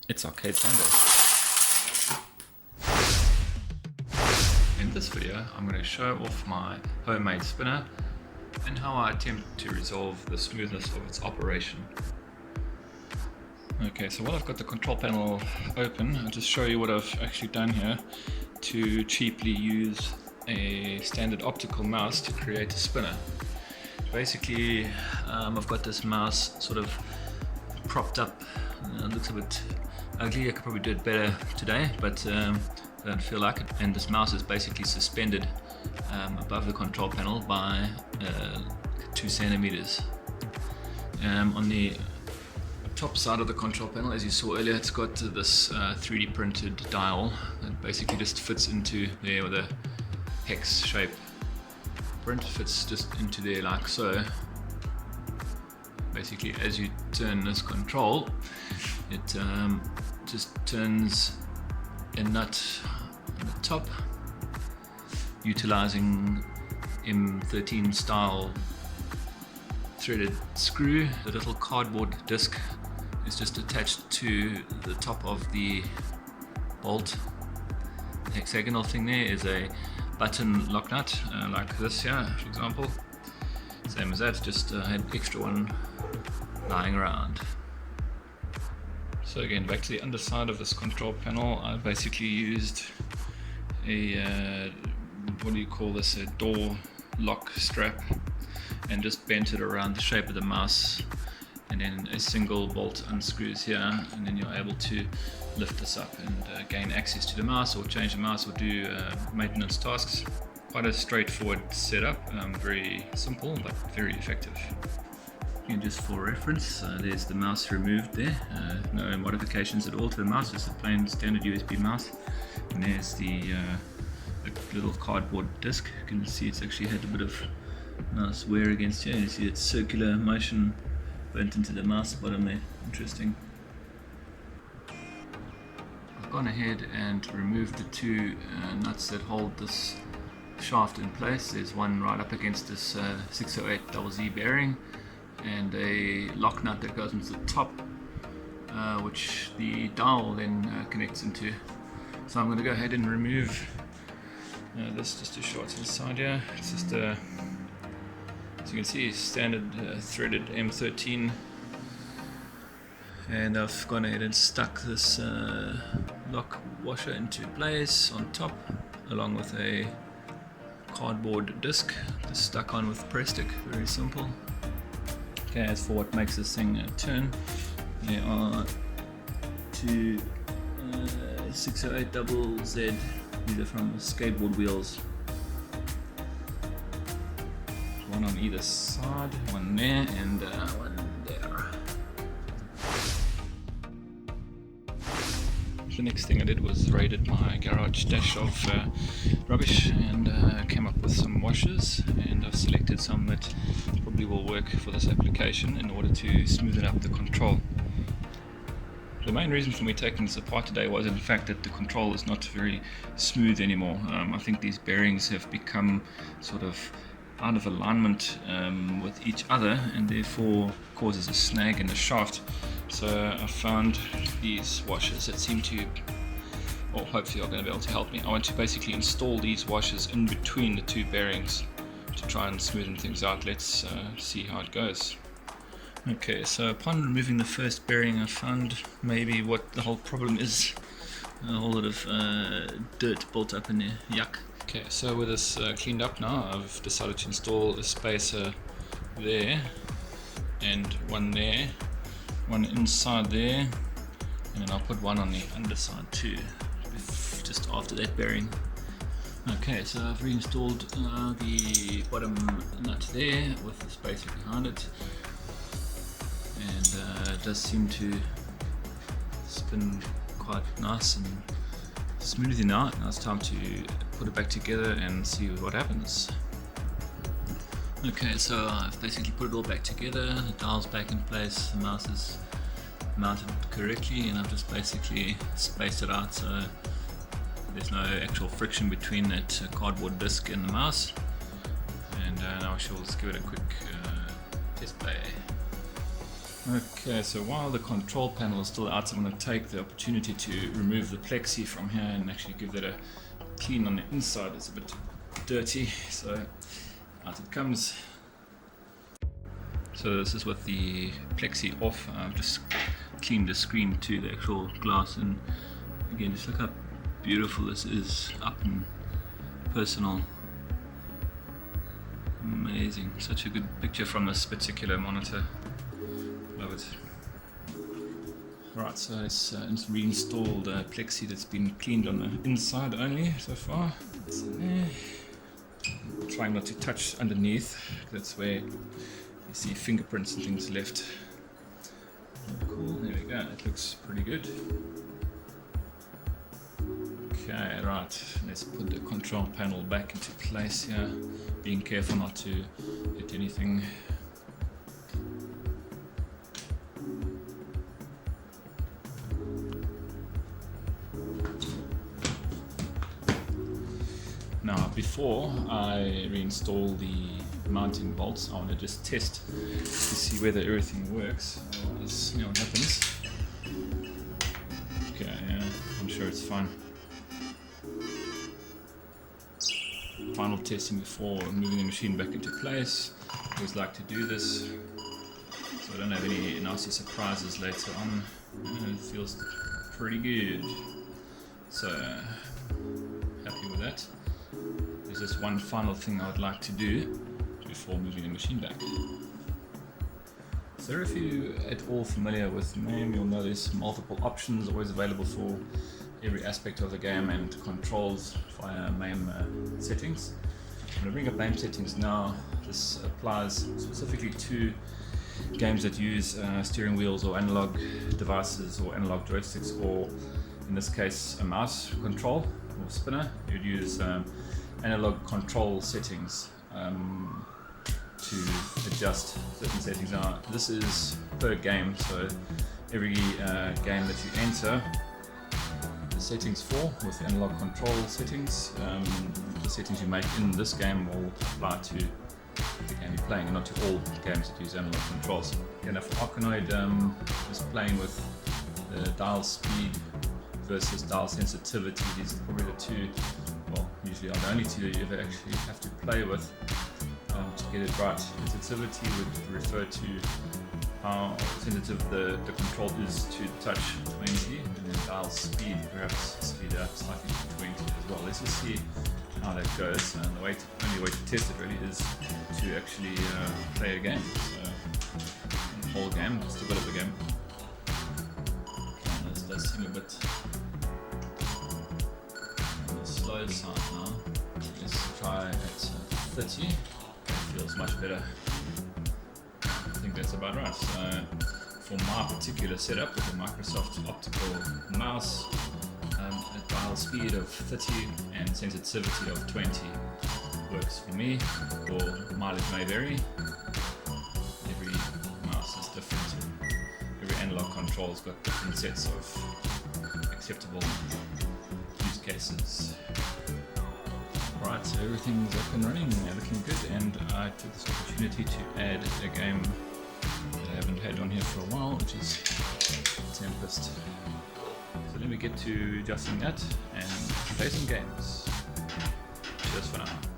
It's Arcade Sunday. In this video, I'm going to show off my homemade spinner and how I attempt to resolve the smoothness of its operation. Okay, so while I've got the control panel open, I'll just show you what I've actually done here to cheaply use a standard optical mouse to create a spinner. Basically, I've got this mouse sort of propped up. It looks a bit ugly. I could probably do it better today, but I don't feel like it. And this mouse is basically suspended above the control panel by 2 centimeters. On the top side of the control panel, as you saw earlier, it's got this 3D printed dial that basically just fits into there with a hex shape print. Fits just into there like so. Basically, as you turn this control, it just turns a nut on the top, utilizing M13 style threaded screw. The little cardboard disc is just attached to the top of the bolt. The hexagonal thing there is a button lock nut, like this here, for example. Same as that, just had extra one lying around. So again, back to the underside of this control panel, I basically used a what do you call this, a door lock strap, and just bent it around the shape of the mouse, and then a single bolt unscrews here, and then you're able to lift this up and gain access to the mouse, or change the mouse, or do maintenance tasks. Quite a straightforward setup, very simple but very effective. And just for reference, there's the mouse removed there, no modifications at all to the mouse, just a plain standard USB mouse. And there's the little cardboard disc. You can see it's actually had a bit of mouse wear against here. You see its circular motion burnt into the mouse bottom there. Interesting. I've gone ahead and removed the 2 nuts that hold this shaft in place. There's one right up against this 608ZZ bearing, and a lock nut that goes into the top, which the dial then connects into. So I'm going to go ahead and remove this just to show it to the side here. It's just as you can see, standard threaded M13, and I've gone ahead and stuck this lock washer into place on top, along with a cardboard disc just stuck on with press stick. Very simple. Okay, as for what makes this thing turn, there are 2 608ZZ. These are from skateboard wheels. One on either side, one there and one there. The next thing I did was raided my garage stash of rubbish and came up with some washers, and I've selected some that probably will work for this application in order to smoothen up the control. The main reason for me taking this apart today was in fact that the control is not very smooth anymore. I think these bearings have become sort of out of alignment with each other, and therefore causes a snag in the shaft. So I found these washers that seem to, well, hopefully are going to be able to help me. I want to basically install these washers in between the 2 bearings to try and smoothen things out. Let's see how it goes. Okay, so upon removing the first bearing, I found maybe what the whole problem is. A whole lot of dirt built up in there. Yuck. Okay, so with this cleaned up now, I've decided to install a spacer there, and one there, one inside there, and then I'll put one on the underside too, just after that bearing. Okay, so I've reinstalled the bottom nut there with the spacer behind it, and it does seem to spin quite nice and smooth now. Now it's time to put it back together and see what happens. Okay, so I've basically put it all back together, the dial's back in place, the mouse is mounted correctly, and I've just basically spaced it out so there's no actual friction between that cardboard disc and the mouse. And now I shall just give it a quick test play. Okay, so while the control panel is still out, I'm going to take the opportunity to remove the plexi from here and actually give that a clean on the inside. It's a bit dirty, so out it comes. So this is with the plexi off. I've just cleaned the screen to the actual glass, and again, just look how beautiful this is up and personal. Amazing, such a good picture from this particular monitor. Love it. Right, so it's reinstalled plexi that's been cleaned on the inside only so far. It's in there. Trying not to touch underneath, that's where you see fingerprints and things left. Cool, there we go, it looks pretty good. Okay, right, let's put the control panel back into place here, being careful not to hit anything. Now, before I reinstall the mounting bolts, I want to just test to see whether everything works. Let's see what happens. Okay, yeah, I'm sure it's fine. Final testing before moving the machine back into place. I always like to do this so I don't have any nasty surprises later on. It feels pretty good. So, happy with that. There's just one final thing I would like to do before moving the machine back. So if you're at all familiar with MAME, you'll know there's multiple options always available for every aspect of the game and controls via MAME settings. I'm going to bring up MAME settings now. This applies specifically to games that use steering wheels or analog devices or analog joysticks, or in this case a mouse control or spinner. You'd use analog control settings to adjust certain settings. Now this is per game, so every game that you enter, the settings for with analog control settings, the settings you make in this game will apply to the game you're playing and not to all games that use analog controls. Again, for Arkanoid, just playing with the dial speed versus dial sensitivity. These are probably the two, well, usually are the only two that you ever actually have to play with to get it right. Sensitivity would refer to how sensitive the control is to the touch, 20, and then dial speed, perhaps speed up slightly to 20 as well. Let's just see how that goes, and the only way to test it really is to actually play a game. So, the whole game, just a bit of a game. This does seem a bit on the slow side now. Let's try at 30. That feels much better. I think that's about right. So for my particular setup with the Microsoft optical mouse, a dial speed of 30 and sensitivity of 20 works for me, or mileage may vary. Every mouse is different. Every analog control's got different sets of acceptable use cases. Right, so everything's up and running, looking good, and I took this opportunity to add a game that I haven't had on here for a while, which is Tempest. So let me get to adjusting that and play some games. Cheers for now.